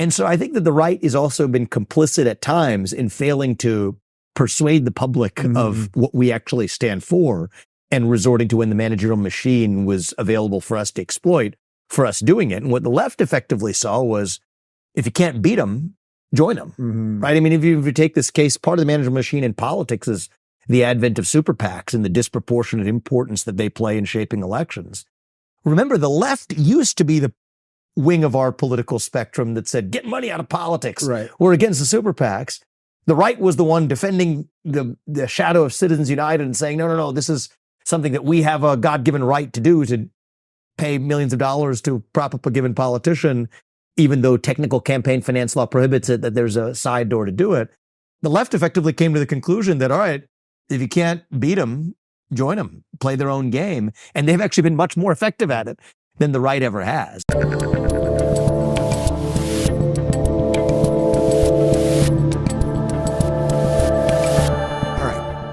And so I think that the right has also been complicit at times in failing to persuade the public of what we actually stand for, and resorting to when the managerial machine was available for us to exploit, for us doing it. And what the left effectively saw was, if you can't beat them, join them, right? I mean, if you take this case, part of the managerial machine in politics is the advent of super PACs and the disproportionate importance that they play in shaping elections. Remember, the left used to be the wing of our political spectrum that said, get money out of politics. Right. We're against the super PACs. The right was the one defending the shadow of Citizens United and saying, no, this is something that we have a God-given right to do, to pay millions of dollars to prop up a given politician, even though technical campaign finance law prohibits it, that there's a side door to do it. The left effectively came to the conclusion that, all right, if you can't beat them, join them, play their own game. And they've actually been much more effective at it than the right ever has.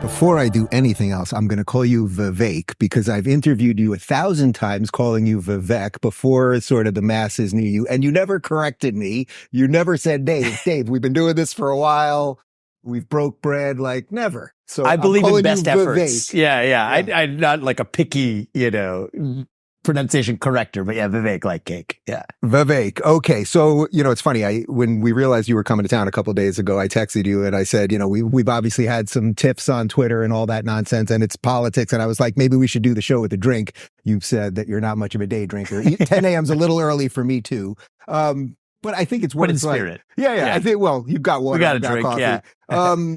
Before I do anything else, I'm going to call you Vivek, because I've interviewed you 1,000 times calling you Vivek before sort of the masses knew you, and you never corrected me. You never said, Dave, we've been doing this for a while. We've broke bread, like never. So I believe in best efforts. Vivek. Yeah. I'm not like a picky, pronunciation corrector, but yeah, Vivek like cake. Yeah. Vivek. Okay. So, it's funny. When we realized you were coming to town a couple of days ago, I texted you and I said, we've obviously had some tiffs on Twitter and all that nonsense, and it's politics. And I was like, maybe we should do the show with a drink. You've said that you're not much of a day drinker. 10 a.m.'s a little early for me too. But I think it's what it's spirit. Like. Yeah. I think, you've got water. We got a drink. Coffee. Yeah.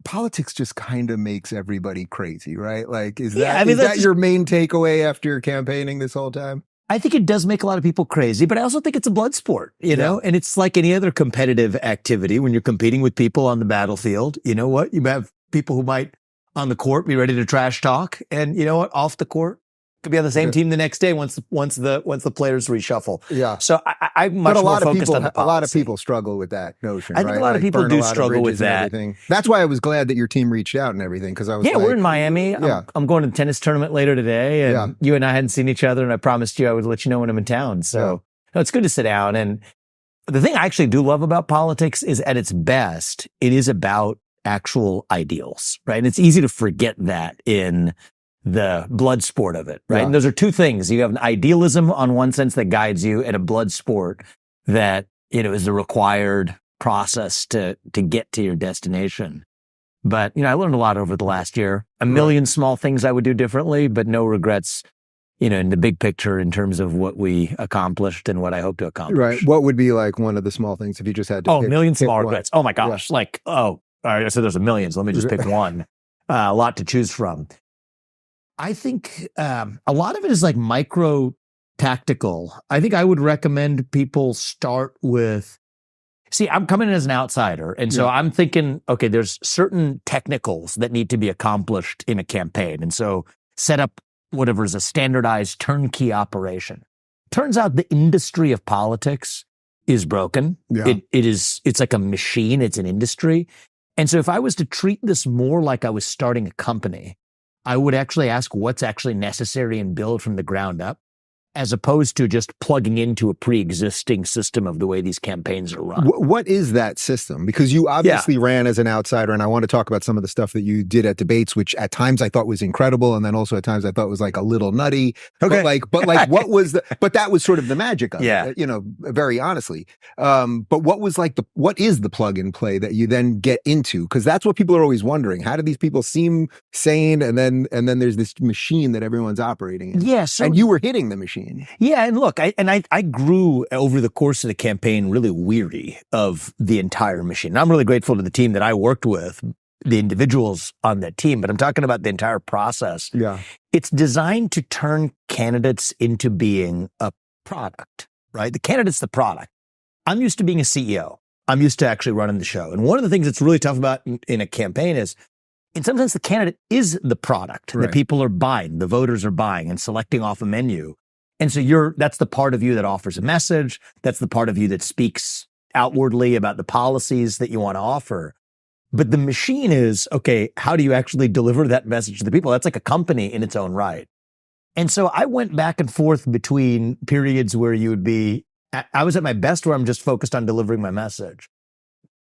Politics just kind of makes everybody crazy, right? Like, is that your main takeaway after campaigning this whole time? I think it does make a lot of people crazy, but I also think it's a blood sport, know, and it's like any other competitive activity. When you're competing with people on the battlefield, you know what? You have people who might on the court be ready to trash talk, and you know what? Off the court, could be on the same team the next day once the players reshuffle. Yeah. So I'm much more focused on the policy. A lot of people struggle with that notion. I think a lot of people do struggle with that. That's why I was glad that your team reached out and everything, because I was we're in Miami. Yeah. I'm going to the tennis tournament later today, and you and I hadn't seen each other, and I promised you I would let you know when I'm in town. So it's good to sit down. And the thing I actually do love about politics is, at its best, it is about actual ideals, right? And it's easy to forget that in the blood sport of it, right? Yeah. And those are two things. You have an idealism on one sense that guides you, and a blood sport that, is the required process to get to your destination. But, I learned a lot over the last year. A million small things I would do differently, but no regrets, in the big picture in terms of what we accomplished and what I hope to accomplish. Right. What would be like one of the small things if you just had to pick, a million small regrets. Oh my gosh. Yeah. All right, so there's a million, so let me just pick one. A lot to choose from. I think a lot of it is like micro tactical. I think I would recommend people start with, I'm coming in as an outsider. And so I'm thinking, okay, there's certain technicals that need to be accomplished in a campaign. And so set up whatever is a standardized turnkey operation. Turns out the industry of politics is broken. Yeah. It's like a machine. It's an industry. And so if I was to treat this more like I was starting a company, I would actually ask what's actually necessary and build from the ground up, as opposed to just plugging into a pre-existing system of the way these campaigns are run. What is that system? Because you obviously ran as an outsider, and I want to talk about some of the stuff that you did at debates, which at times I thought was incredible, and then also at times I thought was like a little nutty. Okay. But what was but that was sort of the magic of it, very honestly. But what is the plug and play that you then get into? Because that's what people are always wondering. How do these people seem sane, and then there's this machine that everyone's operating in? Yeah. And you were hitting the machine. Yeah, and look, I grew over the course of the campaign really weary of the entire machine. And I'm really grateful to the team that I worked with, the individuals on that team, but I'm talking about the entire process. Yeah. It's designed to turn candidates into being a product, right? The candidate's the product. I'm used to being a CEO. I'm used to actually running the show. And one of the things that's really tough about in a campaign is, in some sense, the candidate is the product that people are buying, the voters are buying and selecting off a menu. And so that's the part of you that offers a message. That's the part of you that speaks outwardly about the policies that you want to offer. But the machine is, okay, how do you actually deliver that message to the people? That's like a company in its own right. And so I went back and forth between periods where you would be I was at my best where I'm just focused on delivering my message.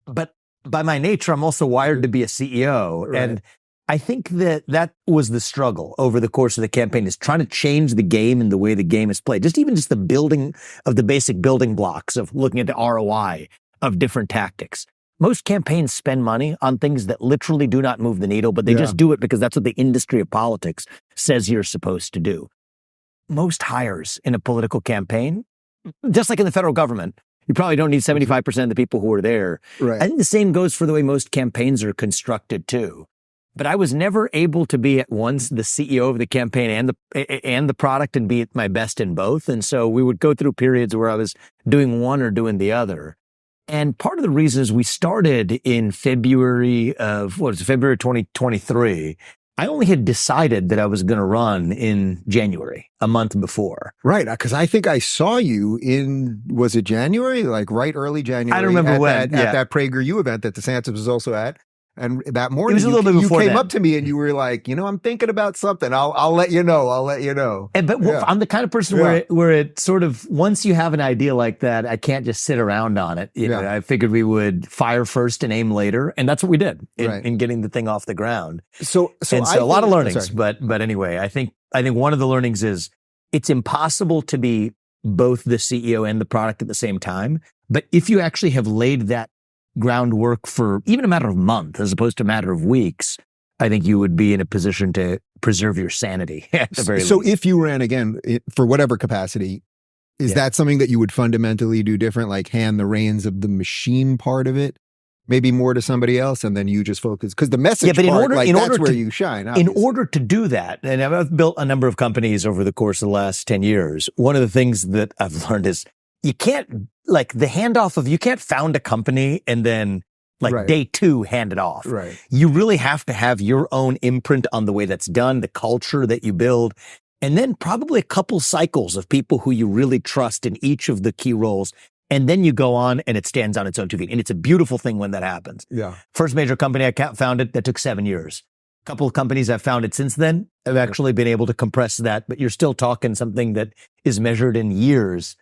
But by my nature, I'm also wired to be a CEO. Right. And I think that was the struggle over the course of the campaign, is trying to change the game and the way the game is played. Just the building of the basic building blocks of looking at the ROI of different tactics. Most campaigns spend money on things that literally do not move the needle, but they just do it because that's what the industry of politics says you're supposed to do. Most hires in a political campaign, just like in the federal government, you probably don't need 75% of the people who are there. Right. I think the same goes for the way most campaigns are constructed too. But I was never able to be at once the CEO of the campaign and the product and be at my best in both. And so we would go through periods where I was doing one or doing the other. And part of the reason is we started in February 2023. I only had decided that I was going to run in January, a month before. Right, because I think I saw you was it January? Like right early January. I don't remember when. At that PragerU event that DeSantis was also at. And that morning, it was a little bit before you came then. up to me and you were like, I'm thinking about something. I'll let you know. I'll let you know. I'm the kind of person where it sort of, once you have an idea like that, I can't just sit around on it. You know, I figured we would fire first and aim later. And that's what we did in getting the thing off the ground. So a lot of learnings, but anyway, I think one of the learnings is it's impossible to be both the CEO and the product at the same time. But if you actually have laid that groundwork for even a matter of months as opposed to a matter of weeks, I think you would be in a position to preserve your sanity at the very least. So if you ran again, for whatever capacity, is that something that you would fundamentally do different, like hand the reins of the machine part of it, maybe more to somebody else, and then you just focus? Because the message part, that's where you shine. Obviously. In order to do that, and I've built a number of companies over the course of the last 10 years, one of the things that I've learned is you can't, like the handoff of, you can't found a company and then day 2 hand it off. Right. You really have to have your own imprint on the way that's done, the culture that you build, and then probably a couple cycles of people who you really trust in each of the key roles. And then you go on and it stands on its own 2 feet. And it's a beautiful thing when that happens. Yeah. First major company I founded, that took 7 years. A couple of companies I've founded since then, I've actually been able to compress that, but you're still talking something that is measured in years.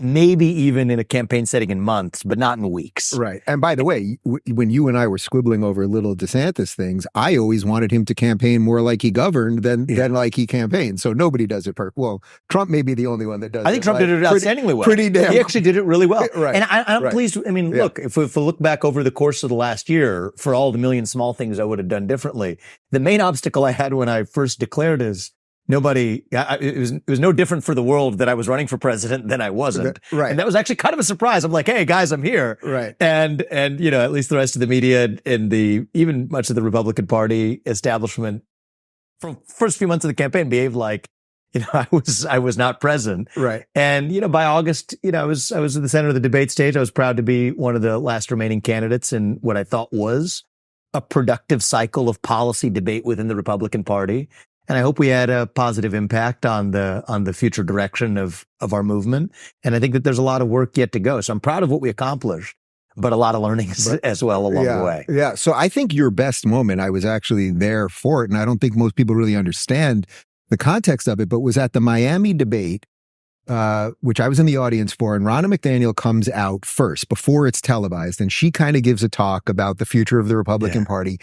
Maybe even in a campaign setting in months, but not in weeks. Right. And by the way, when you and I were squibbling over little DeSantis things, I always wanted him to campaign more like he governed than like he campaiged. So nobody does it perfect. Well, Trump may be the only one that does it. I think Trump did it outstandingly well. Pretty damn. He actually did it really well. Right. And I'm pleased. I mean, look, if we look back over the course of the last year, for all the million small things I would have done differently, the main obstacle I had when I first declared is, it was no different for the world that I was running for president than I wasn't. Right. And that was actually kind of a surprise. I'm like, hey guys, I'm here. Right. And at least the rest of the media and even much of the Republican Party establishment for first few months of the campaign behaved like, I was not present. Right. And, by August, I was at the center of the debate stage. I was proud to be one of the last remaining candidates in what I thought was a productive cycle of policy debate within the Republican Party. And I hope we had a positive impact on the future direction of our movement. And I think that there's a lot of work yet to go. So I'm proud of what we accomplished, but a lot of learnings as well along the way. Yeah. So I think your best moment, I was actually there for it. And I don't think most people really understand the context of it, but was at the Miami debate, which I was in the audience for. And Ronna McDaniel comes out first before it's televised. And she kind of gives a talk about the future of the Republican Party.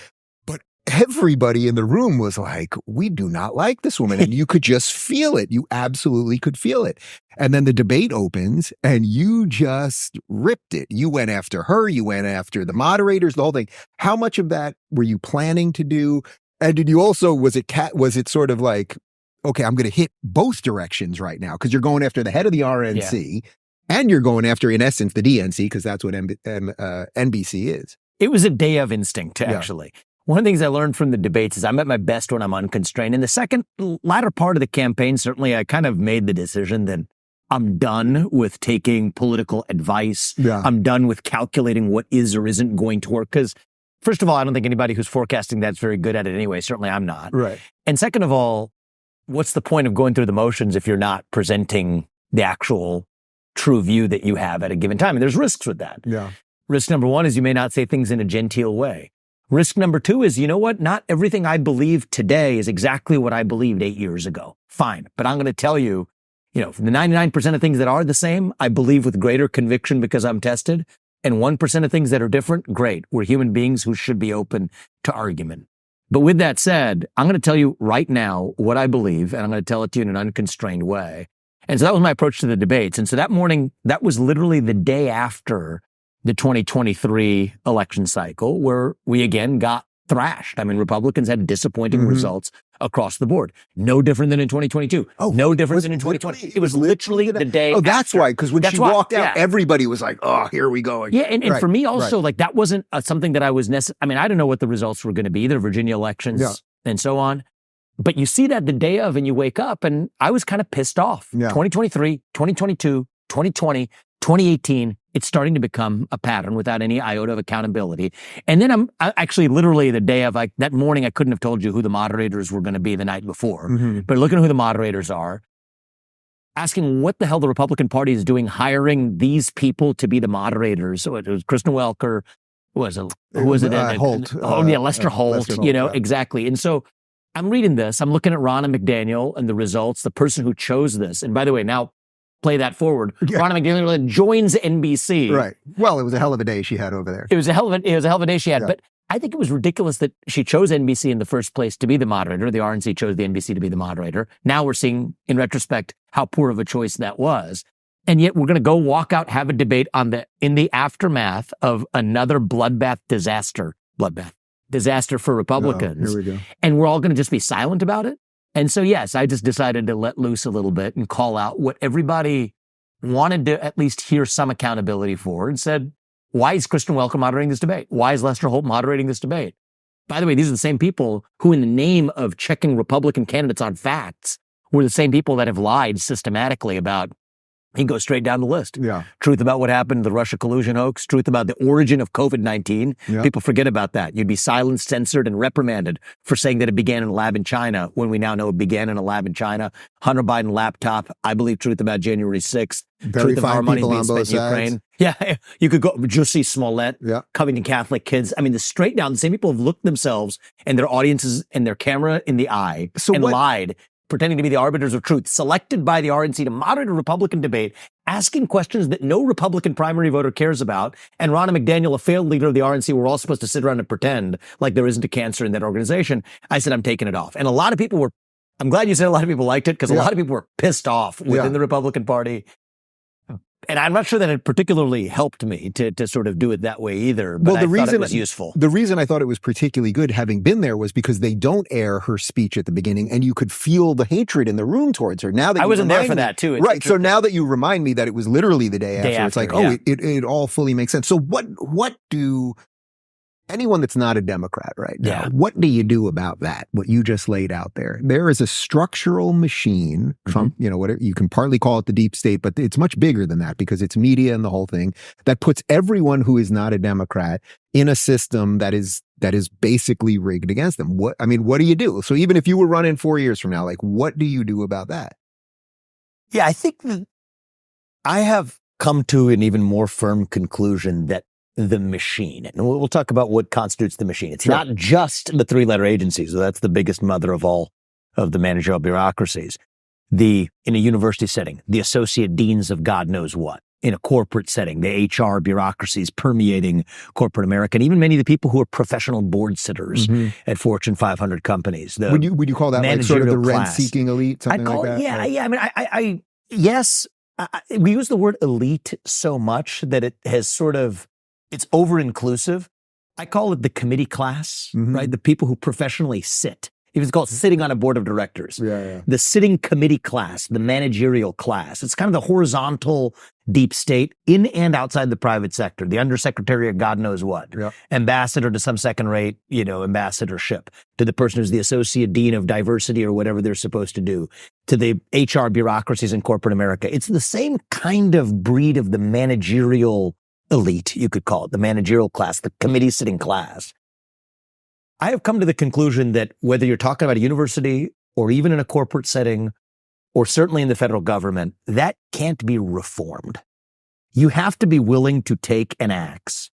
Everybody in the room was like, we do not like this woman. And you could just feel it. You absolutely could feel it. And then the debate opens and you just ripped it. You went after her. You went after the moderators, the whole thing. How much of that were you planning to do? And did you also, was it sort of like, okay, I'm going to hit both directions right now? Because you're going after the head of the RNC and you're going after, in essence, the DNC, because that's what NBC is. It was a day of instinct, actually. One of the things I learned from the debates is I'm at my best when I'm unconstrained. In the latter part of the campaign, certainly I kind of made the decision that I'm done with taking political advice. Yeah. I'm done with calculating what is or isn't going to work. Because first of all, I don't think anybody who's forecasting that's very good at it anyway. Certainly I'm not. Right. And second of all, what's the point of going through the motions if you're not presenting the actual true view that you have at a given time? And there's risks with that. Yeah. Risk number one is you may not say things in a genteel way. Risk number two is, not everything I believe today is exactly what I believed 8 years ago. Fine. But I'm going to tell you, the 99% of things that are the same, I believe with greater conviction because I'm tested. And 1% of things that are different, great. We're human beings who should be open to argument. But with that said, I'm going to tell you right now what I believe, and I'm going to tell it to you in an unconstrained way. And so that was my approach to the debates. And so that morning, that was literally the day after the 2023 election cycle, where we again got thrashed. I mean, Republicans had disappointing results across the board. No different than in 2022. No different than in 2020. It was literally the day after. That's why, because when she walked out, everybody was like, oh, here we go again. Yeah, and for me also, like, that wasn't something that I was I mean, I don't know what the results were going to be, the Virginia elections and so on. But you see that the day of and you wake up, and I was kind of pissed off. 2023, 2022, 2020, 2018, it's starting to become a pattern without any iota of accountability. And then I actually literally the day of, like, that morning, I couldn't have told you who the moderators were going to be the night before, but looking at who the moderators are, asking what the hell the Republican Party is doing, hiring these people to be the moderators. So it was Kristen Welker, who was it? Holt. Lester Holt, exactly. And so I'm reading this, I'm looking at Ronna McDaniel and the results, the person who chose this. And by the way, now play that forward. Ronna McDaniel joins NBC. Right. Well, it was a hell of a day she had over there. It was a hell of a day she had. But I think it was ridiculous that she chose NBC in the first place to be the moderator. The RNC chose the NBC to be the moderator. Now we're seeing, in retrospect, how poor of a choice that was. And yet we're going to go walk out, have a debate in the aftermath of another disaster for Republicans. Here we go. And we're all going to just be silent about it. And so, yes, I just decided to let loose a little bit and call out what everybody wanted to at least hear some accountability for, and said, why is Kristen Welker moderating this debate? Why is Lester Holt moderating this debate? By the way, these are the same people who, in the name of checking Republican candidates on facts, were the same people that have lied systematically about, he goes straight down the list. Truth about what happened, the Russia collusion hoax, truth about the origin of COVID-19. People forget about that. You'd be silenced, censored, and reprimanded for saying that it began in a lab in China, when we now know it began in a lab in China. Hunter Biden laptop. I believe truth about January 6th. Very truth of our money being spent in Ukraine. Yeah, you could go, Jussie Smollett, Covington Catholic kids. I mean, the same people have looked themselves and their audiences and their camera in the eye lied, pretending to be the arbiters of truth, selected by the RNC to moderate a Republican debate, asking questions that no Republican primary voter cares about. And Ronna McDaniel, a failed leader of the RNC, we're all supposed to sit around and pretend like there isn't a cancer in that organization. I said, I'm taking it off. And a lot of people I'm glad you said a lot of people liked it, because a lot of people were pissed off within the Republican Party. And I'm not sure that it particularly helped me to sort of do it that way either, but I thought it was useful. The reason I thought it was particularly good, having been there, was because they don't air her speech at the beginning, and you could feel the hatred in the room towards her. Now that I wasn't there for that too. Right. So now that you remind me that it was literally the day after, it's like, it all fully makes sense. So what do anyone that's not a Democrat right now, what do you do about that? What you just laid out there? There is a structural machine, Trump, whatever, you can partly call it the deep state, but it's much bigger than that, because it's media and the whole thing, that puts everyone who is not a Democrat in a system that is basically rigged against them. What do you do? So even if you were running 4 years from now, like, what do you do about that? Yeah, I think that I have come to an even more firm conclusion that the machine, and we'll talk about what constitutes the machine. It's not just the three-letter agencies. So that's the biggest mother of all of the managerial bureaucracies. In a university setting, the associate deans of God knows what. In a corporate setting, the HR bureaucracies permeating corporate America, and even many of the people who are professional board sitters at Fortune 500 companies. Would you call that like sort of the rent-seeking elite, something like that? Yeah. I mean, yes. We use the word elite so much that it has sort of, it's over-inclusive. I call it the committee class, right? The people who professionally sit. It's called sitting on a board of directors. The sitting committee class, the managerial class. It's kind of the horizontal deep state in and outside the private sector. The undersecretary of God knows what. Ambassador to some second-rate, ambassadorship. To the person who's the associate dean of diversity or whatever they're supposed to do. To the HR bureaucracies in corporate America. It's the same kind of breed of the managerial elite, you could call it, the managerial class, the committee sitting class. I have come to the conclusion that whether you're talking about a university or even in a corporate setting, or certainly in the federal government, that can't be reformed. You have to be willing to take an axe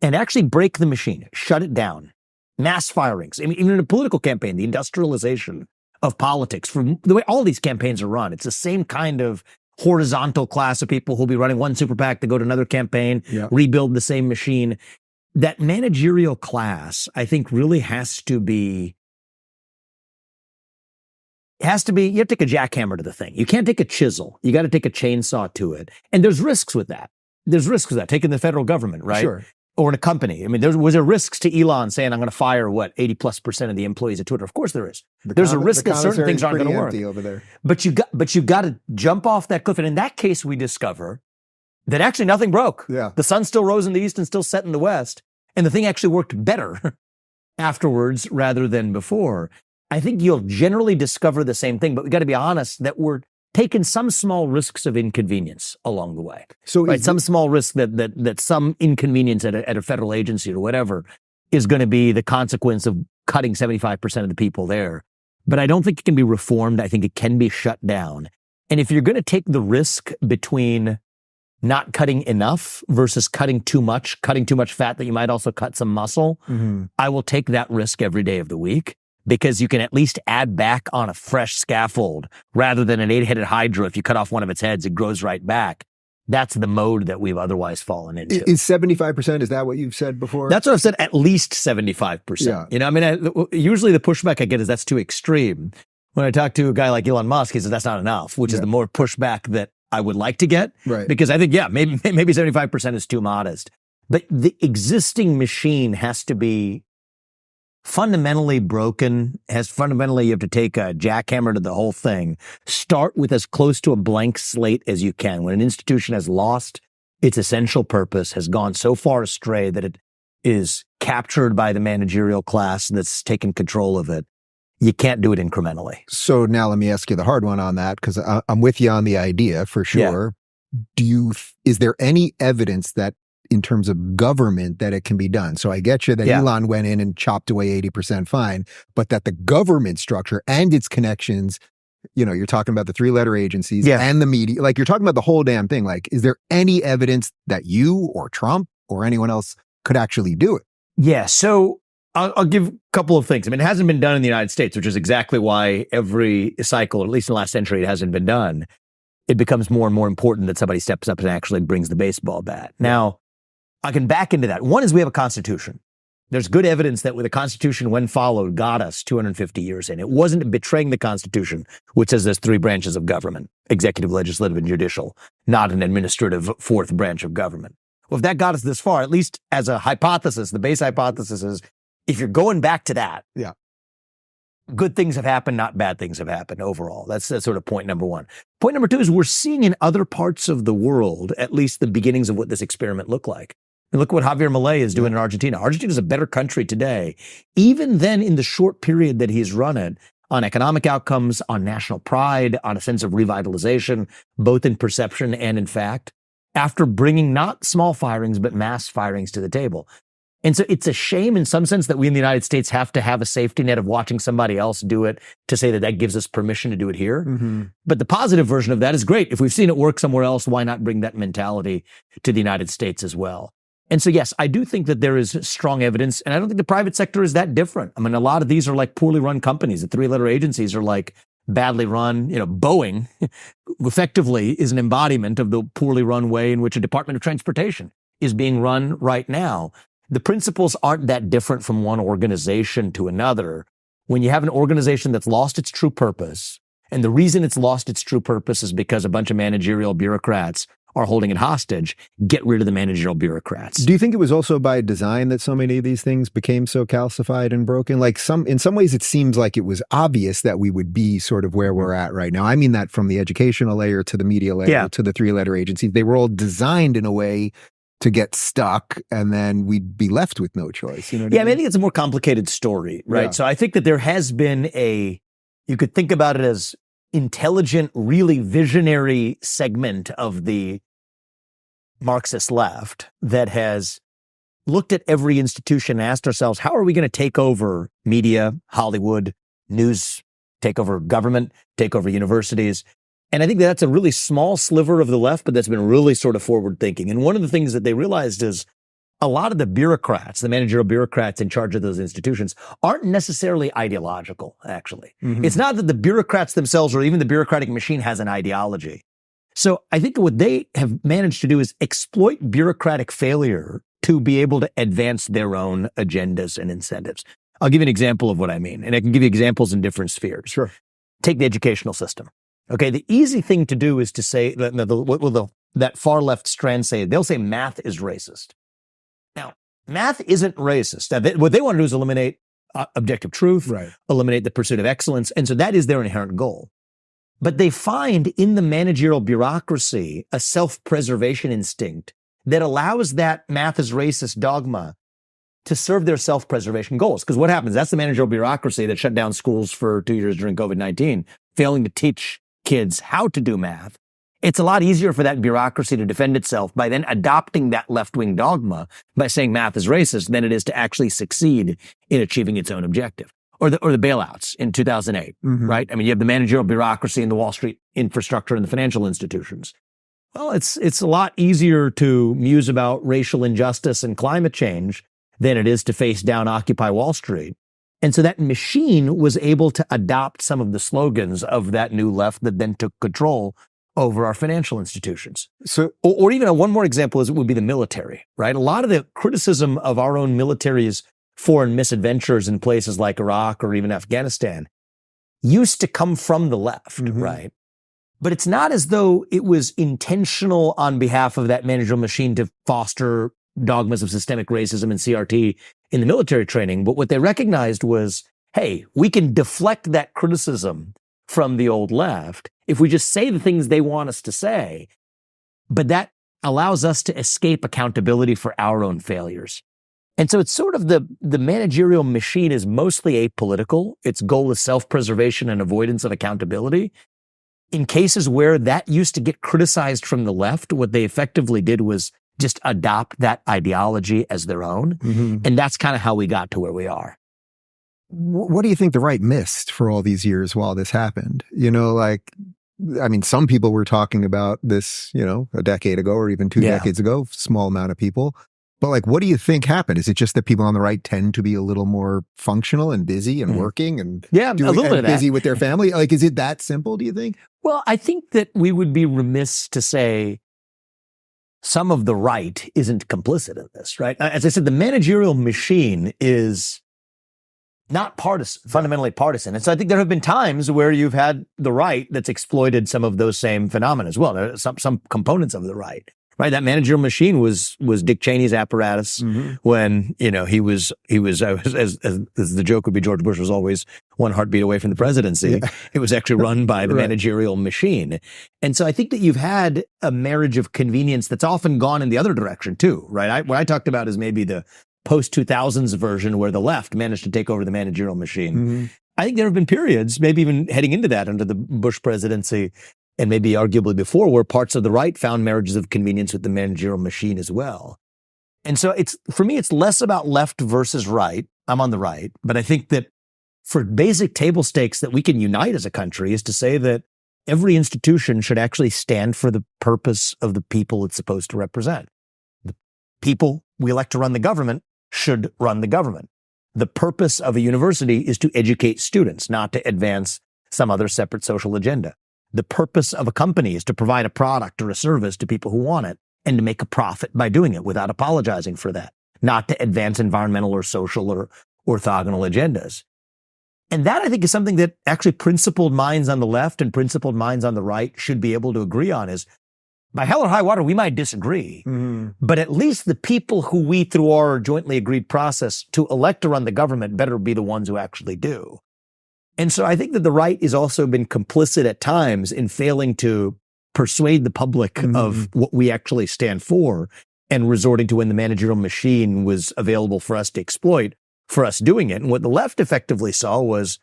and actually break the machine, shut it down. Mass firings. I mean, even in a political campaign, the industrialization of politics. From the way all these campaigns are run, it's the same kind of horizontal class of people who'll be running one super PAC to go to another campaign, rebuild the same machine. That managerial class, I think, really has to be, you have to take a jackhammer to the thing. You can't take a chisel. You got to take a chainsaw to it. And there's risks with that. Taking the federal government, right? Sure. Or in a company. I mean, was there risks to Elon saying, I'm going to fire, 80+% of the employees at Twitter? Of course there is. There's a risk that certain things aren't going to work. Over there. But you got to jump off that cliff. And in that case, we discover that actually nothing broke. Yeah. The sun still rose in the east and still set in the west. And the thing actually worked better afterwards rather than before. I think you'll generally discover the same thing, but we got to be honest that we're taking some small risks of inconvenience along the way. So some small risk that some inconvenience at a federal agency or whatever is going to be the consequence of cutting 75% of the people there. But I don't think it can be reformed. I think it can be shut down. And if you're going to take the risk between not cutting enough versus cutting too much fat that you might also cut some muscle, I will take that risk every day of the week. Because you can at least add back on a fresh scaffold rather than an 8-headed hydra. If you cut off one of its heads, it grows right back. That's the mode that we've otherwise fallen into. Is 75%, is that what you've said before? That's what I've said, at least 75%. Yeah. You know, I mean, usually the pushback I get is that's too extreme. When I talk to a guy like Elon Musk, he says that's not enough, which is the more pushback that I would like to get. Right. Because I think, maybe 75% is too modest. But the existing machine has to be fundamentally broken, you have to take a jackhammer to the whole thing. Start with as close to a blank slate as you can. When an institution has lost its essential purpose, has gone so far astray that it is captured by the managerial class that's taken control of it, you can't do it incrementally. So now let me ask you the hard one on that, because I'm with you on the idea for sure. Yeah. Is there any evidence that in terms of government that it can be done? So I get you that Elon went in and chopped away 80% fine, but that the government structure and its connections, you're talking about the 3-letter agencies and the media, like you're talking about the whole damn thing. Like, is there any evidence that you or Trump or anyone else could actually do it? Yeah. So I'll give a couple of things. I mean, it hasn't been done in the United States, which is exactly why every cycle, or at least in the last century, it hasn't been done. It becomes more and more important that somebody steps up and actually brings the baseball bat. Now, I can back into that. One is we have a constitution. There's good evidence that with the constitution, when followed, got us 250 years in. It wasn't betraying the constitution, which says there's 3 branches of government, executive, legislative, and judicial, not an administrative 4th branch of government. Well, if that got us this far, at least as a hypothesis, the base hypothesis is if you're going back to that, good things have happened, not bad things have happened overall. That's sort of point number one. Point number two is we're seeing in other parts of the world, at least the beginnings of what this experiment looked like. And look what Javier Milei is doing in Argentina. Argentina is a better country today, even then in the short period that he's run it, on economic outcomes, on national pride, on a sense of revitalization, both in perception and in fact, after bringing not small firings, but mass firings to the table. And so it's a shame in some sense that we in the United States have to have a safety net of watching somebody else do it to say that that gives us permission to do it here. Mm-hmm. But the positive version of that is great. If we've seen it work somewhere else, why not bring that mentality to the United States as well? And so, yes, I do think that there is strong evidence, and I don't think the private sector is that different. I mean, a lot of these are like poorly run companies. The three-letter agencies are like badly run. You know, Boeing effectively is an embodiment of the poorly run way in which a Department of Transportation is being run right now. The principles aren't that different from one organization to another. When you have an organization that's lost its true purpose, and the reason it's lost its true purpose is because a bunch of managerial bureaucrats are holding it hostage, get rid of the managerial bureaucrats. Do you think it was also by design that so many of these things became so calcified and broken? Like in some ways, it seems like it was obvious that we would be sort of where we're at right now. I mean that from the educational layer to the media layer to the three-letter agencies. They were all designed in a way to get stuck, and then we'd be left with no choice. You know what I mean? I think it's a more complicated story, right? Yeah. So I think that there has been you could think about it as intelligent, really visionary segment of the Marxist left that has looked at every institution and asked ourselves, how are we going to take over media, Hollywood, news, take over government, take over universities? And I think that's a really small sliver of the left, but that's been really sort of forward thinking. And one of the things that they realized is a lot of the bureaucrats, the managerial bureaucrats in charge of those institutions, aren't necessarily ideological, actually. It's not that the bureaucrats themselves or even the bureaucratic machine has an ideology. So I think what they have managed to do is exploit bureaucratic failure to be able to advance their own agendas and incentives. I'll give you an example of what I mean, and I can give you examples in different spheres. Sure. Take the educational system. Okay, the easy thing to do is to say, what will that far left strand say? They'll say math is racist. Now, math isn't racist. Now, what they want to do is eliminate objective truth, eliminate the pursuit of excellence, and so that is their inherent goal. But they find in the managerial bureaucracy a self-preservation instinct that allows that math is racist dogma to serve their self-preservation goals. Because what happens? That's the managerial bureaucracy that shut down schools for 2 years during COVID-19, failing to teach kids how to do math. It's a lot easier for that bureaucracy to defend itself by then adopting that left-wing dogma by saying math is racist than it is to actually succeed in achieving its own objective. Or the bailouts in 2008, right? I mean, you have the managerial bureaucracy in the Wall Street infrastructure and the financial institutions. Well, it's a lot easier to muse about racial injustice and climate change than it is to face down Occupy Wall Street. And so that machine was able to adopt some of the slogans of that new left that then took control over our financial institutions. So, or even one more example would be the military, right? A lot of the criticism of our own military's foreign misadventures in places like Iraq or even Afghanistan used to come from the left, right? But it's not as though it was intentional on behalf of that managerial machine to foster dogmas of systemic racism and CRT in the military training. But what they recognized was, hey, we can deflect that criticism from the old left if we just say the things they want us to say. But that allows us to escape accountability for our own failures. And so it's sort of the managerial machine is mostly apolitical. Its goal is self-preservation and avoidance of accountability. In cases where that used to get criticized from the left, what they effectively did was just adopt that ideology as their own. And that's kind of how we got to where we are. What do you think the right missed for all these years while this happened? You know, like, I mean, some people were talking about this, you know, a decade ago or even 2 decades ago, small amount of people. But like, what do you think happened? Is it just that people on the right tend to be a little more functional and busy and working and a little bit of busy with their family? Like, is it that simple, do you think? Well, I think that we would be remiss to say some of the right isn't complicit in this, right? As I said, the managerial machine is not partisan, fundamentally partisan. And so I think there have been times where you've had the right that's exploited some of those same phenomena as well. There are some components of the right. Right, that managerial machine was Dick Cheney's apparatus when, you know, he was as the joke would be, George Bush was always one heartbeat away from the presidency. It was actually run by the managerial machine. And so I think that you've had a marriage of convenience that's often gone in the other direction too, right? What I talked about is maybe the post-2000s version where the left managed to take over the managerial machine. I think there have been periods, maybe even heading into that under the Bush presidency, and maybe arguably before, where parts of the right found marriages of convenience with the managerial machine as well. And so for me, it's less about left versus right. I'm on the right. But I think that for basic table stakes that we can unite as a country is to say that every institution should actually stand for the purpose of the people it's supposed to represent. The people we elect to run the government should run the government. The purpose of a university is to educate students, not to advance some other separate social agenda. The purpose of a company is to provide a product or a service to people who want it and to make a profit by doing it without apologizing for that, not to advance environmental or social or orthogonal agendas. And that, I think, is something that actually principled minds on the left and principled minds on the right should be able to agree on. Is by hell or high water, we might disagree, but at least the people who we, through our jointly agreed process to elect to run the government, better be the ones who actually do. And so I think that the right has also been complicit at times in failing to persuade the public of what we actually stand for and resorting to when the managerial machine was available for us to exploit, for us doing it. And what the left effectively saw was,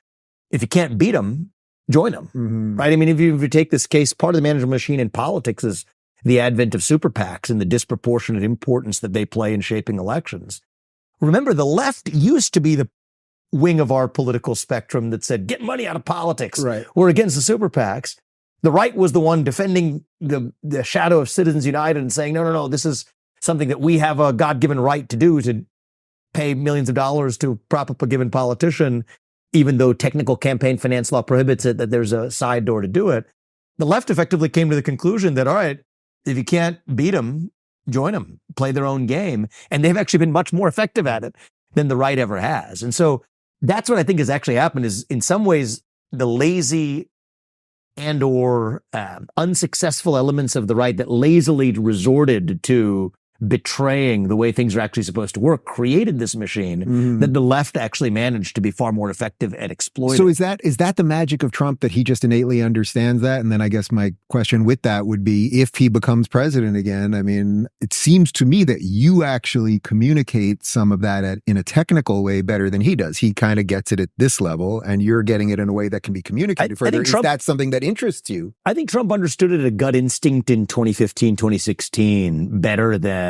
if you can't beat them, join them, right? I mean, if you take this case, part of the managerial machine in politics is the advent of super PACs and the disproportionate importance that they play in shaping elections. Remember, the left used to be the wing of our political spectrum that said, get money out of politics. We're against the super PACs. The right was the one defending the shadow of Citizens United and saying, no, this is something that we have a God-given right to do, to pay millions of dollars to prop up a given politician, even though technical campaign finance law prohibits it, that there's a side door to do it. The left effectively came to the conclusion that, all right, if you can't beat them, join them, play their own game. And they've actually been much more effective at it than the right ever has. And so that's what I think has actually happened, is in some ways the lazy and or unsuccessful elements of the right that lazily resorted to betraying the way things are actually supposed to work created this machine that the left actually managed to be far more effective at exploiting. So is that the magic of Trump, that he just innately understands that? And then I guess my question with that would be, if he becomes president again, I mean, it seems to me that you actually communicate some of that in a technical way better than he does. He kind of gets it at this level, and you're getting it in a way that can be communicated further. Is that something that interests you? I think Trump understood it at a gut instinct in 2015, 2016 better than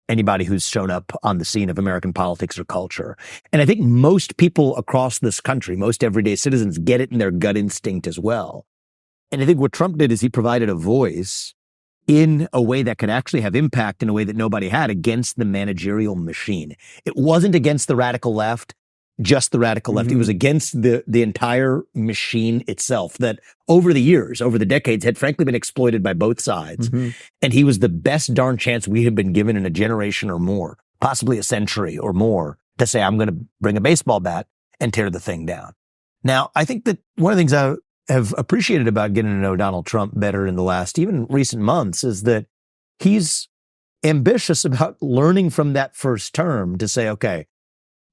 anybody who's shown up on the scene of American politics or culture. And I think most people across this country, most everyday citizens, get it in their gut instinct as well. And I think what Trump did is he provided a voice in a way that could actually have impact in a way that nobody had against the managerial machine. It wasn't against the radical left, just the radical left. It was against the entire machine itself that over the years, over the decades, had frankly been exploited by both sides. And he was the best darn chance we have been given in a generation or more, possibly a century or more, to say, I'm going to bring a baseball bat and tear the thing down. Now, I think that one of the things I have appreciated about getting to know Donald Trump better in the last even recent months is that he's ambitious about learning from that first term to say, okay,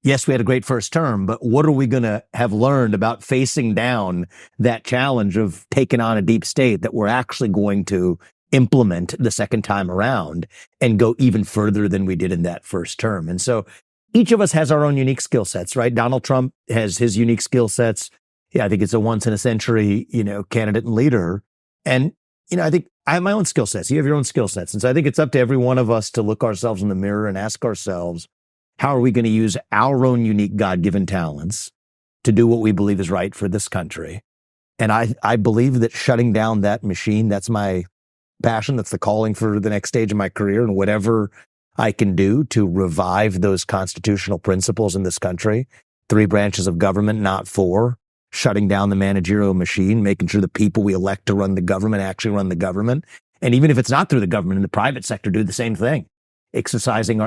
yes, we had a great first term, but what are we going to have learned about facing down that challenge of taking on a deep state that we're actually going to implement the second time around and go even further than we did in that first term? And so each of us has our own unique skill sets, right? Donald Trump has his unique skill sets. Yeah, I think it's a once in a century, candidate and leader. And, I think I have my own skill sets. You have your own skill sets. And so I think it's up to every one of us to look ourselves in the mirror and ask ourselves, how are we going to use our own unique God-given talents to do what we believe is right for this country? And I believe that shutting down that machine, that's my passion. That's the calling for the next stage of my career, and whatever I can do to revive those constitutional principles in this country, 3 branches of government, not 4, shutting down the managerial machine, making sure the people we elect to run the government actually run the government. And even if it's not through the government, in the private sector, do the same thing. Exercising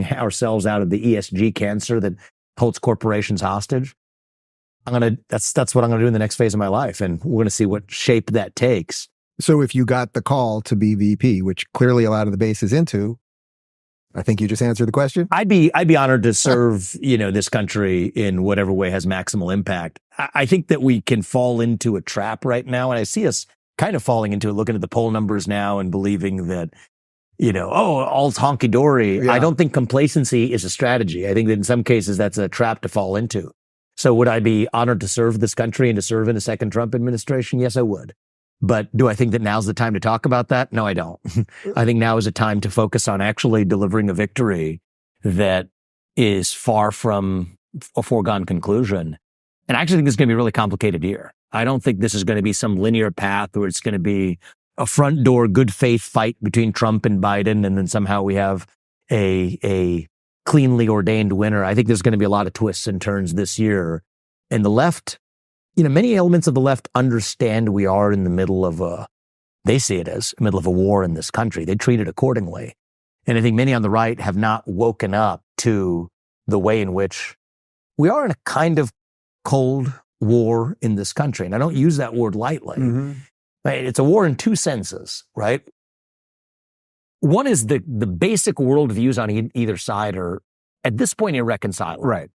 ourselves out of the ESG cancer that holds corporations hostage. That's what I'm gonna do in the next phase of my life, and we're gonna see what shape that takes. So if you got the call to be VP, which clearly a lot of the base is into, I think you just answered the question. I'd be honored to serve, this country in whatever way has maximal impact. I think that we can fall into a trap right now, and I see us kind of falling into it, looking at the poll numbers now and believing that all's honky-dory. Yeah. I don't think complacency is a strategy. I think that in some cases that's a trap to fall into. So would I be honored to serve this country and to serve in a second Trump administration? Yes, I would. But do I think that now's the time to talk about that? No, I don't. I think now is a time to focus on actually delivering a victory that is far from a foregone conclusion. And I actually think it's going to be a really complicated year. I don't think this is going to be some linear path where it's going to be a front door, good faith fight between Trump and Biden, and then somehow we have a cleanly ordained winner. I think there's going to be a lot of twists and turns this year. And the left, many elements of the left understand we are in the middle of they see it as the middle of a war in this country. They treat it accordingly. And I think many on the right have not woken up to the way in which we are in a kind of cold war in this country. And I don't use that word lightly. Right? It's a war in 2 senses, right? One is the basic worldviews on either side are, at this point, irreconcilable. Right.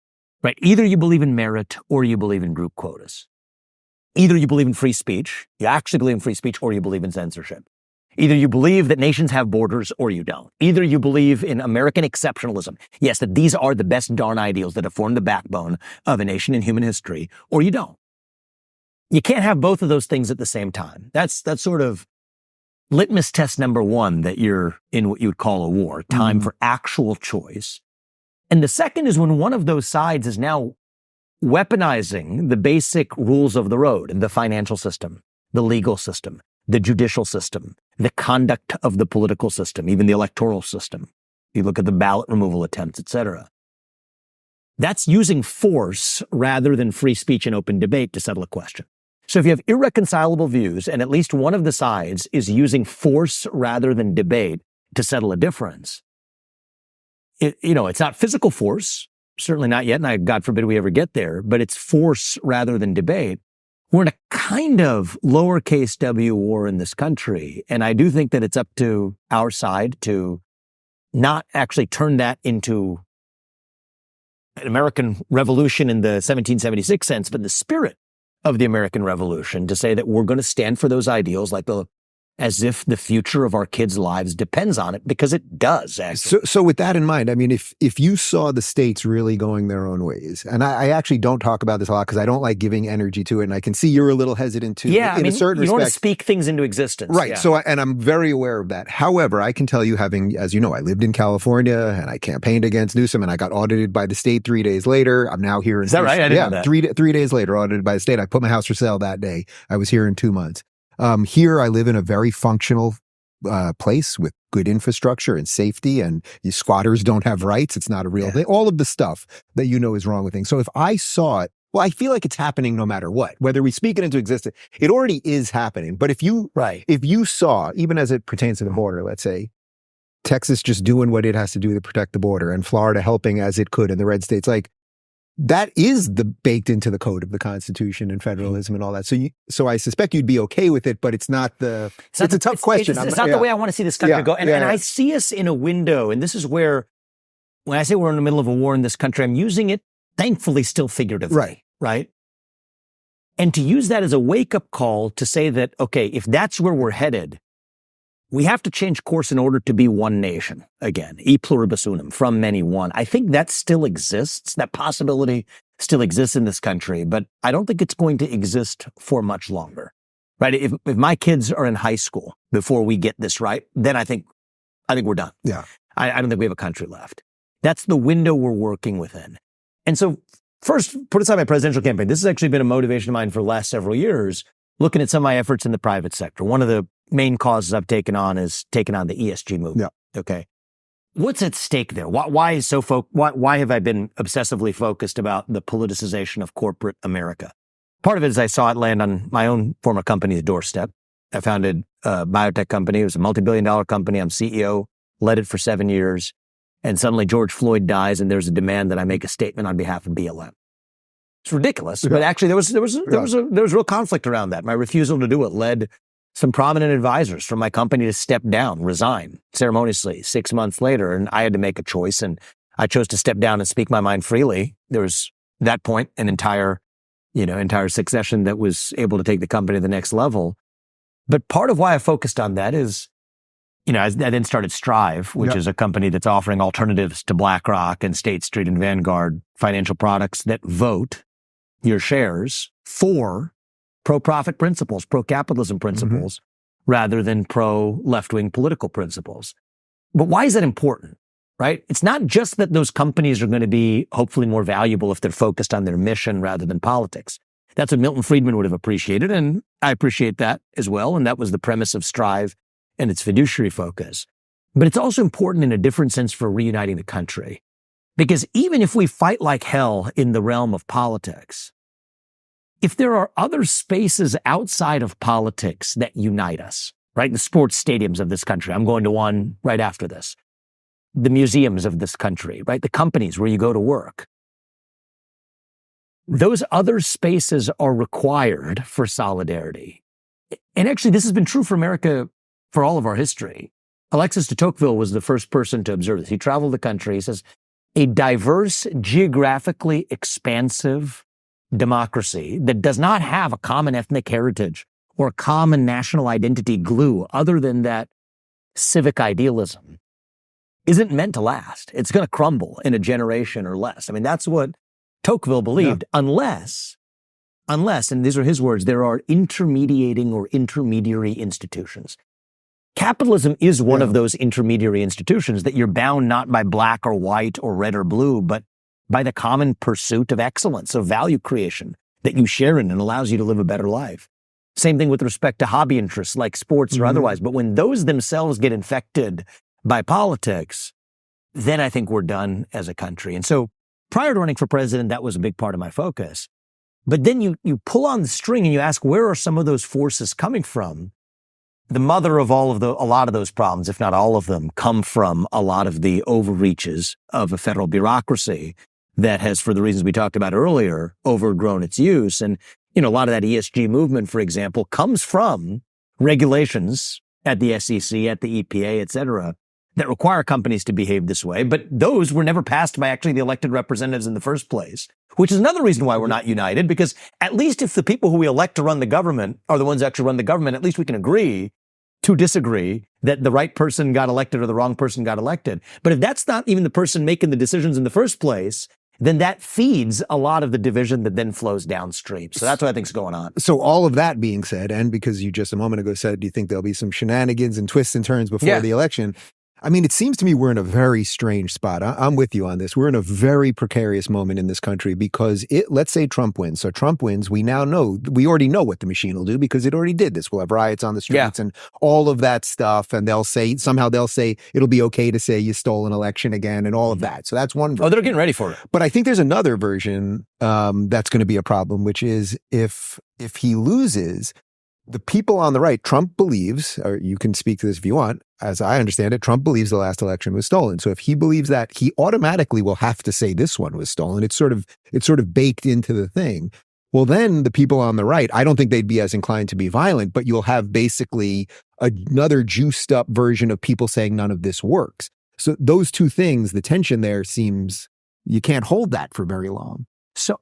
Either you believe in merit or you believe in group quotas. Either you believe in free speech, you actually believe in free speech, or you believe in censorship. Either you believe that nations have borders or you don't. Either you believe in American exceptionalism. Yes, that these are the best darn ideals that have formed the backbone of a nation in human history, or you don't. You can't have both of those things at the same time. That's sort of litmus test number 1, that you're in what you would call a war, time for actual choice. And the second is when one of those sides is now weaponizing the basic rules of the road, the financial system, the legal system, the judicial system, the conduct of the political system, even the electoral system. You look at the ballot removal attempts, et cetera. That's using force rather than free speech and open debate to settle a question. So if you have irreconcilable views and at least one of the sides is using force rather than debate to settle a difference, it's not physical force, certainly not yet, and God forbid we ever get there, but it's force rather than debate. We're in a kind of lowercase w war in this country, and I do think that it's up to our side to not actually turn that into an American Revolution in the 1776 sense, but the spirit of the American Revolution, to say that we're going to stand for those ideals as if the future of our kids' lives depends on it, because it does, actually. So with that in mind, I mean, if you saw the states really going their own ways, and I actually don't talk about this a lot because I don't like giving energy to it, and I can see you're a little hesitant too. Yeah, in a certain you respect. want to speak things into existence. Right. Yeah. So, and I'm very aware of that. However, I can tell you, having, as you know, I lived in California and I campaigned against Newsom and I got audited by the state 3 days later. I'm now here in— Is that right? I didn't know that. 3 days later, audited by the state. I put my house for sale that day. I was here in 2 months. Here, I live in a very functional place with good infrastructure and safety, and squatters don't have rights. It's not a real thing. All of the stuff that is wrong with things. So if I saw it, well, I feel like it's happening no matter what. Whether we speak it into existence, it already is happening. But if you saw, even as it pertains to the border, let's say, Texas just doing what it has to do to protect the border, and Florida helping as it could in the red states, like, that is baked into the code of the Constitution and federalism and all that. So I suspect you'd be okay with it, but it's not it's a tough question. It's not the way I want to see this country go. And I see us in a window, and this is where, when I say we're in the middle of a war in this country, I'm using it, thankfully, still figuratively. Right? And to use that as a wake-up call to say that, okay, if that's where we're headed, we have to change course in order to be one nation again, e pluribus unum, from many one. I think that still exists. That possibility still exists in this country, but I don't think it's going to exist for much longer, right? If my kids are in high school before we get this right, then I think we're done. Yeah. I don't think we have a country left. That's the window we're working within. And so first, put aside my presidential campaign. This has actually been a motivation of mine for the last several years, looking at some of my efforts in the private sector. One of the main causes I've taken on is taking on the ESG movement. Yeah. Okay. What's at stake there? Why have I been obsessively focused about the politicization of corporate America? Part of it is I saw it land on my own former company's doorstep. I founded a biotech company. It was a multi-billion-dollar company. I'm CEO, led it for 7 years. And suddenly George Floyd dies and there's a demand that I make a statement on behalf of BLM. It's ridiculous, but actually there was real conflict around that. My refusal to do it led some prominent advisors from my company to step down, resign ceremoniously 6 months later. And I had to make a choice, and I chose to step down and speak my mind freely. There was, at that point, an entire succession that was able to take the company to the next level. But part of why I focused on that is, I then started Strive, which is a company that's offering alternatives to BlackRock and State Street and Vanguard financial products that vote your shares for pro-profit principles, pro-capitalism principles, rather than pro-left-wing political principles. But why is that important, right? It's not just that those companies are going to be hopefully more valuable if they're focused on their mission rather than politics. That's what Milton Friedman would have appreciated, and I appreciate that as well, and that was the premise of Strive and its fiduciary focus. But it's also important in a different sense for reuniting the country. Because even if we fight like hell in the realm of politics, if there are other spaces outside of politics that unite us, right? The sports stadiums of this country. I'm going to one right after this. The museums of this country, right? The companies where you go to work. Those other spaces are required for solidarity. And actually, this has been true for America for all of our history. Alexis de Tocqueville was the first person to observe this. He traveled the country. He says, a diverse, geographically expansive democracy that does not have a common ethnic heritage or a common national identity glue other than that civic idealism isn't meant to last. It's going to crumble in a generation or less. I mean, that's what Tocqueville believed, unless, and these are his words, there are intermediating or intermediary institutions. Capitalism is one of those intermediary institutions that you're bound not by black or white or red or blue, but by the common pursuit of excellence, of value creation that you share in and allows you to live a better life. Same thing with respect to hobby interests like sports or otherwise. But when those themselves get infected by politics, then I think we're done as a country. And so prior to running for president, that was a big part of my focus. But then you pull on the string and you ask, where are some of those forces coming from? The mother of a lot of those problems, if not all of them, come from a lot of the overreaches of a federal bureaucracy that has, for the reasons we talked about earlier, overgrown its use. And, a lot of that ESG movement, for example, comes from regulations at the SEC, at the EPA, et cetera, that require companies to behave this way. But those were never passed by actually the elected representatives in the first place, which is another reason why we're not united, because at least if the people who we elect to run the government are the ones that actually run the government, at least we can agree to disagree that the right person got elected or the wrong person got elected. But if that's not even the person making the decisions in the first place, then that feeds a lot of the division that then flows downstream. So that's what I think is going on. So all of that being said, and because you just a moment ago said, do you think there'll be some shenanigans and twists and turns before the election? I mean, it seems to me we're in a very strange spot. I'm with you on this. We're in a very precarious moment in this country because let's say Trump wins. So Trump wins. We already know what the machine will do because it already did this. We'll have riots on the streets and all of that stuff. And they'll say it'll be okay to say you stole an election again and all of that. So that's one version. Oh, they're getting ready for it. But I think there's another version that's going to be a problem, which is if he loses, the people on the right, Trump believes, or you can speak to this if you want, as I understand it, Trump believes the last election was stolen. So if he believes that, he automatically will have to say this one was stolen. It's sort of baked into the thing. Well, then the people on the right, I don't think they'd be as inclined to be violent, but you'll have basically another juiced up version of people saying none of this works. So those two things, the tension there seems, you can't hold that for very long. So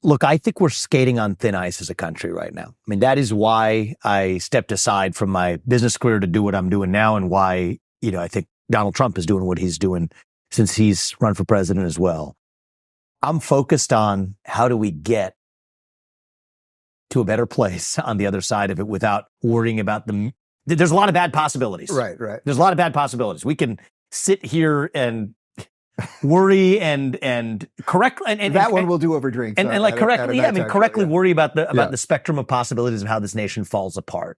look, I think we're skating on thin ice as a country right now. I mean, that is why I stepped aside from my business career to do what I'm doing now and why, I think Donald Trump is doing what he's doing since he's run for president as well. I'm focused on how do we get to a better place on the other side of it without worrying about there's a lot of bad possibilities. Right. There's a lot of bad possibilities. We can sit here and worry and correct and that one we'll do over drinks and like correctly worry about the spectrum of possibilities of how this nation falls apart.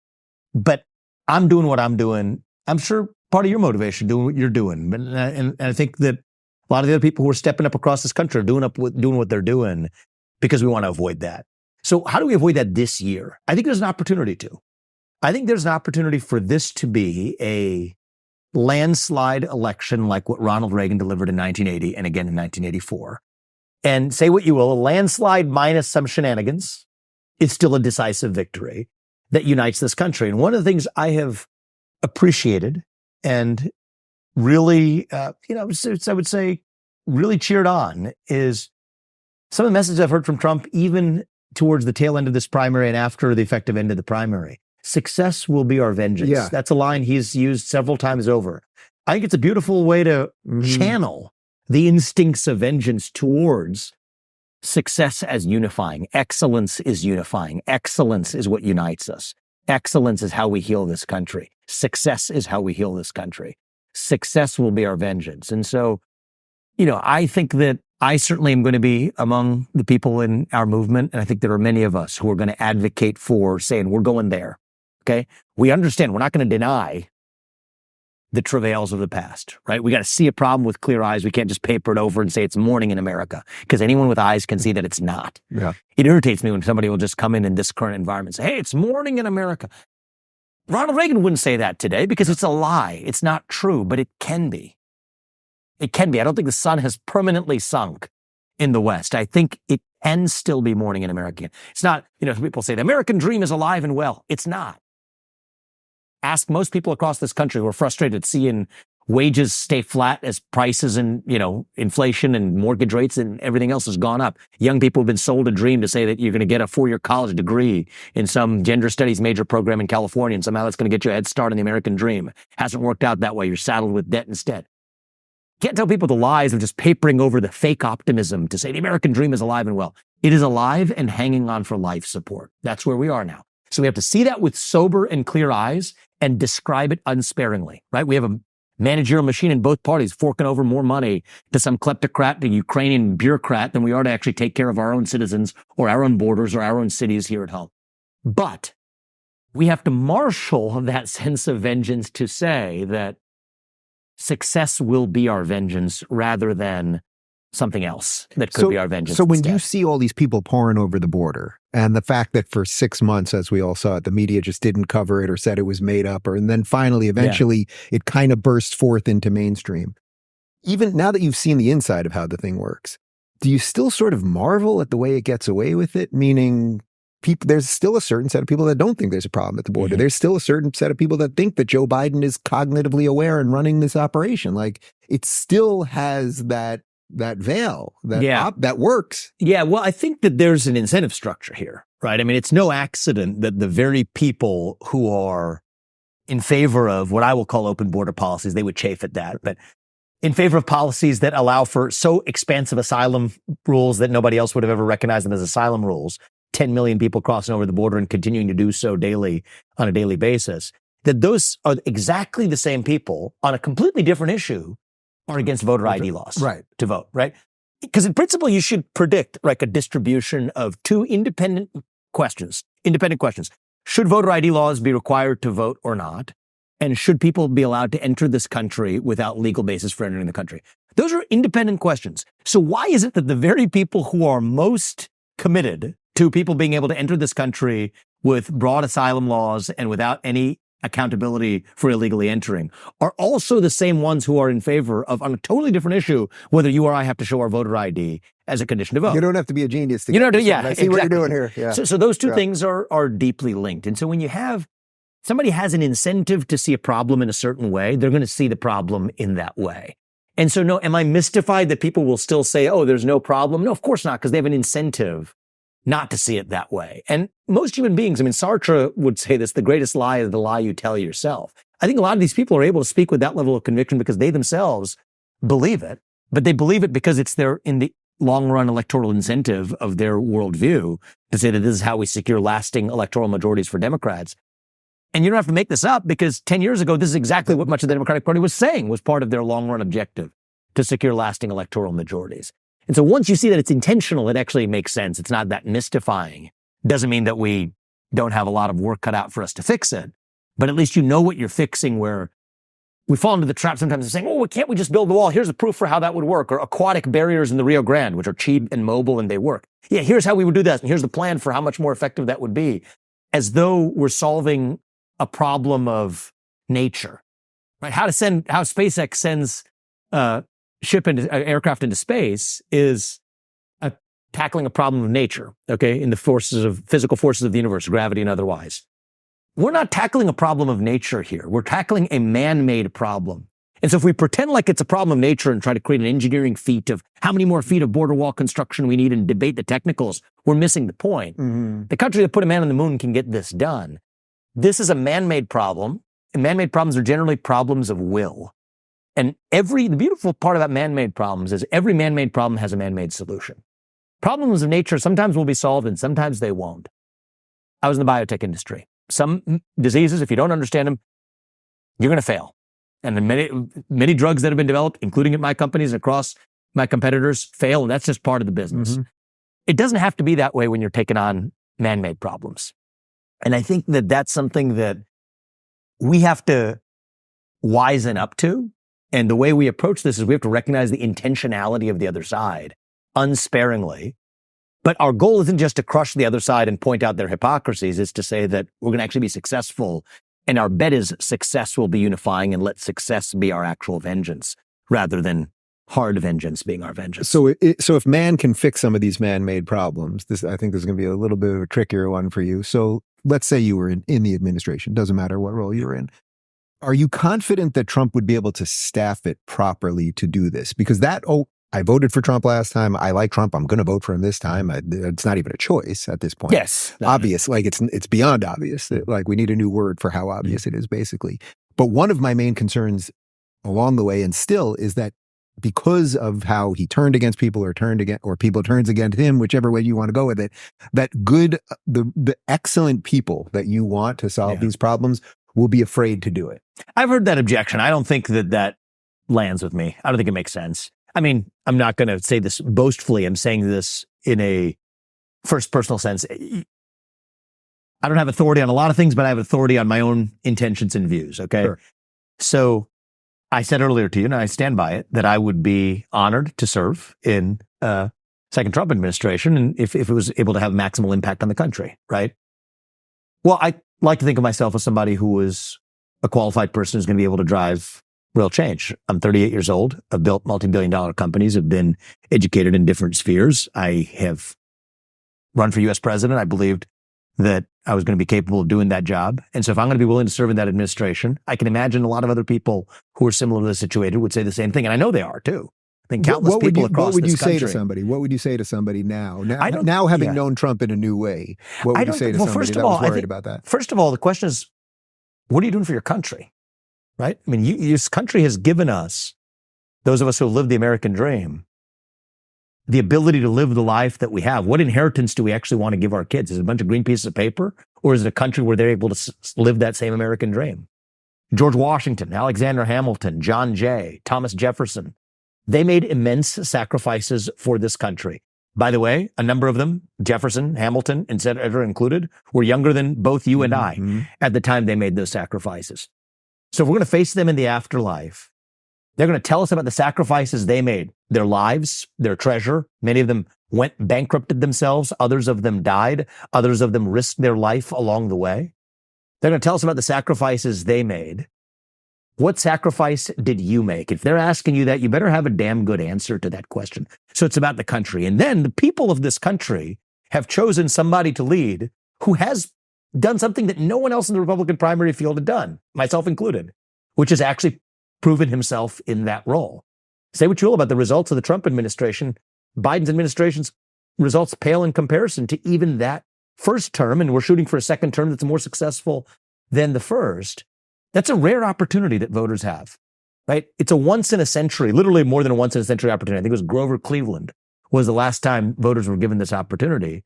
But I'm doing what I'm doing. I'm sure part of your motivation doing what you're doing, but and I think that a lot of the other people who are stepping up across this country are doing what they're doing because we want to avoid that. So how do we avoid that this year? I think there's an opportunity to. I think there's an opportunity for this to be a landslide election like what Ronald Reagan delivered in 1980 and again in 1984. And say what you will, a landslide minus some shenanigans is still a decisive victory that unites this country. And one of the things I have appreciated and really, I would say really cheered on is some of the messages I've heard from Trump, even towards the tail end of this primary and after the effective end of the primary. Success will be our vengeance. Yeah. That's a line he's used several times over. I think it's a beautiful way to channel the instincts of vengeance towards success as unifying. Excellence is unifying. Excellence is what unites us. Excellence is how we heal this country. Success is how we heal this country. Success will be our vengeance. And so, I think that I certainly am going to be among the people in our movement. And I think there are many of us who are going to advocate for saying we're going there. Okay. We understand we're not going to deny the travails of the past, right? We got to see a problem with clear eyes. We can't just paper it over and say it's morning in America because anyone with eyes can see that it's not. Yeah. It irritates me when somebody will just come in this current environment and say, hey, it's morning in America. Ronald Reagan wouldn't say that today because it's a lie. It's not true, but it can be. It can be. I don't think the sun has permanently sunk in the West. I think it can still be morning in America. It's not, people say the American dream is alive and well. It's not. Ask most people across this country who are frustrated seeing wages stay flat as prices and, inflation and mortgage rates and everything else has gone up. Young people have been sold a dream to say that you're going to get a 4-year college degree in some gender studies major program in California and somehow that's going to get you a head start on the American dream. Hasn't worked out that way. You're saddled with debt instead. Can't tell people the lies of just papering over the fake optimism to say the American dream is alive and well. It is alive and hanging on for life support. That's where we are now. So we have to see that with sober and clear eyes and describe it unsparingly, right? We have a managerial machine in both parties forking over more money to some kleptocrat, to Ukrainian bureaucrat than we are to actually take care of our own citizens or our own borders or our own cities here at home. But we have to marshal that sense of vengeance to say that success will be our vengeance rather than something else that could be our vengeance. So when instead. you see all these people pouring over the border and the fact that for 6 months, as we all saw it, the media just didn't cover it or said it was made up, and then finally, eventually, it kind of burst forth into mainstream. Even now that you've seen the inside of how the thing works, do you still sort of marvel at the way it gets away with it? Meaning, there's still a certain set of people that don't think there's a problem at the border. There's still a certain set of people that think that Joe Biden is cognitively aware and running this operation. Like, it still has that veil that works. Yeah, well, I think that there's an incentive structure here, right? I mean, it's no accident that the very people who are in favor of what I will call open border policies, they would chafe at that, but in favor of policies that allow for so expansive asylum rules that nobody else would have ever recognized them as asylum rules, 10 million people crossing over the border and continuing to do so daily on a daily basis, that those are exactly the same people on a completely different issue are against voter ID laws to vote, right? Because in principle, you should predict like a distribution of two independent questions. Should voter ID laws be required to vote or not? And should people be allowed to enter this country without legal basis for entering the country? Those are independent questions. So why is it that the very people who are most committed to people being able to enter this country with broad asylum laws and without any accountability for illegally entering are also the same ones who are in favor of, on a totally different issue, whether you or I have to show our voter ID as a condition to vote? You don't have to be a genius to get this. I see what you're doing here. Yeah. So those two things are deeply linked. And so when you have somebody has an incentive to see a problem in a certain way, they're going to see the problem in that way. And so, no, am I mystified that people will still say, oh, there's no problem? No, of course not, because they have an incentive not to see it that way. And most human beings, I mean, Sartre would say this, the greatest lie is the lie you tell yourself. I think a lot of these people are able to speak with that level of conviction because they themselves believe it, but they believe it because it's in the long run electoral incentive of their worldview to say that this is how we secure lasting electoral majorities for Democrats. And you don't have to make this up because 10 years ago, this is exactly what much of the Democratic Party was saying was part of their long run objective to secure lasting electoral majorities. And so once you see that it's intentional, it actually makes sense. It's not that mystifying. Doesn't mean that we don't have a lot of work cut out for us to fix it, but at least you know what you're fixing, where we fall into the trap sometimes of saying, oh, can't we just build the wall? Here's a proof for how that would work. Or aquatic barriers in the Rio Grande, which are cheap and mobile and they work. Yeah, here's how we would do that. And here's the plan for how much more effective that would be. As though we're solving a problem of nature, right? How SpaceX sends aircraft into space is tackling a problem of nature, okay, in the physical forces of the universe, gravity and otherwise. We're not tackling a problem of nature here. We're tackling a man-made problem. And so if we pretend like it's a problem of nature and try to create an engineering feat of how many more feet of border wall construction we need and debate the technicals, we're missing the point. The country that put a man on the moon can get this done. This is a man-made problem, and man-made problems are generally problems of will. And the beautiful part about man-made problems is every man-made problem has a man-made solution. Problems of nature sometimes will be solved and sometimes they won't. I was in the biotech industry. Some diseases, if you don't understand them, you're going to fail. And many drugs that have been developed, including at my companies and across my competitors, fail, and that's just part of the business. It doesn't have to be that way when you're taking on man-made problems. And I think that that's something that we have to wisen up to. And the way we approach this is we have to recognize the intentionality of the other side unsparingly. But our goal isn't just to crush the other side and point out their hypocrisies. It's to say that we're going to actually be successful. And our bet is success will be unifying, and let success be our actual vengeance rather than hard vengeance being our vengeance. So if man can fix some of these man-made problems, I think this is going to be a little bit of a trickier one for you. So let's say you were in the administration, doesn't matter what role you were in. Are you confident that Trump would be able to staff it properly to do this? Because I voted for Trump last time. I like Trump. I'm going to vote for him this time. It's not even a choice at this point. Yes. Obvious. Like it's beyond obvious. Like we need a new word for how obvious it is, basically. But one of my main concerns along the way and still is that because of how he turned against people or people turns against him, whichever way you want to go with it, that the excellent people that you want to solve these problems will be afraid to do it. I've heard that objection. I don't think that lands with me. I don't think it makes sense. I mean, I'm not going to say this boastfully. I'm saying this in a first personal sense. I don't have authority on a lot of things, but I have authority on my own intentions and views. Okay. Sure. So I said earlier to you, and I stand by it, that I would be honored to serve in second Trump administration, and if it was able to have maximal impact on the country, right? Well, I like to think of myself as somebody who was a qualified person who's going to be able to drive real change. I'm 38 years old. I've built multi-billion-dollar companies. I've been educated in different spheres. I have run for U.S. president. I believed that I was going to be capable of doing that job. And so if I'm going to be willing to serve in that administration, I can imagine a lot of other people who are similarly situated would say the same thing. And I know they are too. I think countless people across this country. What would you say to somebody? What would you say to somebody now? Now having known Trump in a new way, what would you say to somebody that was worried about that? First of all, the question is, what are you doing for your country? Right? I mean, this country has given us, those of us who have lived the American dream, the ability to live the life that we have. What inheritance do we actually want to give our kids? Is it a bunch of green pieces of paper? Or is it a country where they're able to live that same American dream? George Washington, Alexander Hamilton, John Jay, Thomas Jefferson, they made immense sacrifices for this country. By the way, a number of them, Jefferson, Hamilton, and Senator included, were younger than both you and I at the time they made those sacrifices. So if we're going to face them in the afterlife, they're going to tell us about the sacrifices they made, their lives, their treasure. Many of them went bankrupted themselves. Others of them died. Others of them risked their life along the way. They're going to tell us about the sacrifices they made. What sacrifice did you make? If they're asking you that, you better have a damn good answer to that question. So it's about the country. And then the people of this country have chosen somebody to lead who has done something that no one else in the Republican primary field had done, myself included, which is actually proven himself in that role. Say what you will about the results of the Trump administration, Biden's administration's results pale in comparison to even that first term, and we're shooting for a second term that's more successful than the first. That's a rare opportunity that voters have, right? It's a once in a century, literally more than a once in a century opportunity. I think it was Grover Cleveland was the last time voters were given this opportunity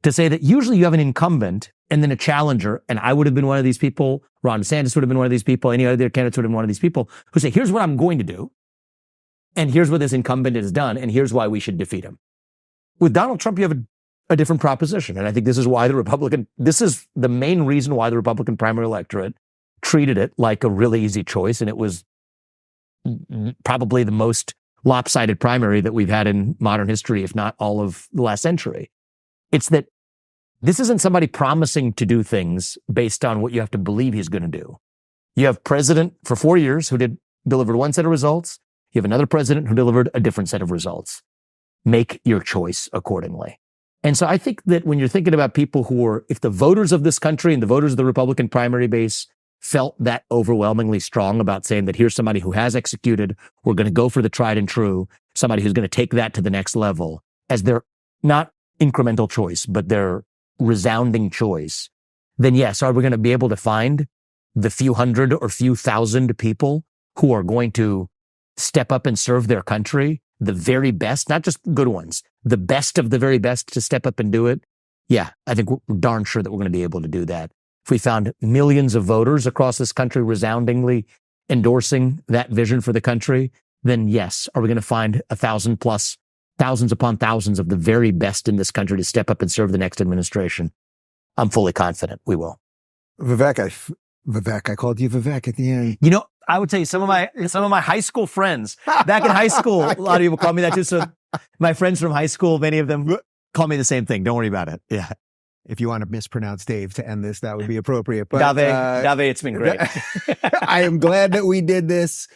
to say that usually you have an incumbent and then a challenger. And I would have been one of these people. Ron DeSantis would have been one of these people. Any other candidates would have been one of these people who say, here's what I'm going to do. And here's what this incumbent has done. And here's why we should defeat him. With Donald Trump, you have a different proposition. And I think this is why this is the main reason why the Republican primary electorate treated it like a really easy choice. And it was probably the most lopsided primary that we've had in modern history, if not all of the last century. It's that this isn't somebody promising to do things based on what you have to believe he's going to do. You have president for 4 years who delivered one set of results. You have another president who delivered a different set of results. Make your choice accordingly. And so I think that when you're thinking about people who are, if the voters of this country and the voters of the Republican primary base felt that overwhelmingly strong about saying that here's somebody who has executed, we're going to go for the tried and true, somebody who's going to take that to the next level as their not incremental choice, but their resounding choice, then yes, are we going to be able to find the few hundred or few thousand people who are going to step up and serve their country, the very best, not just good ones, the best of the very best to step up and do it? Yeah, I think we're darn sure that we're going to be able to do that. If we found millions of voters across this country resoundingly endorsing that vision for the country, then yes, are we going to find 1,000 plus, thousands upon thousands of the very best in this country to step up and serve the next administration? I'm fully confident we will. Vivek, I called you Vivek at the end. You know, I would tell you some of my high school friends back in high school, a lot of people call me that too. So my friends from high school, many of them call me the same thing. Don't worry about it. Yeah. If you want to mispronounce Dave to end this, that would be appropriate. But Dave, it's been great. I am glad that we did this.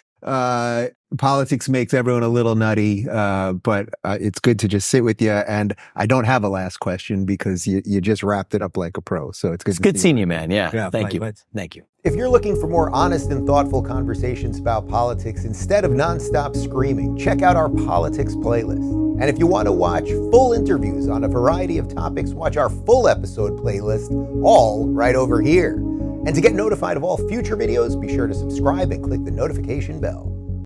Politics makes everyone a little nutty, but it's good to just sit with you. And I don't have a last question because you just wrapped it up like a pro. So it's good seeing you, man. Yeah Thank you. Thank you. If you're looking for more honest and thoughtful conversations about politics instead of nonstop screaming, check out our politics playlist. And if you want to watch full interviews on a variety of topics, watch our full episode playlist, all right over here. And to get notified of all future videos, be sure to subscribe and click the notification bell.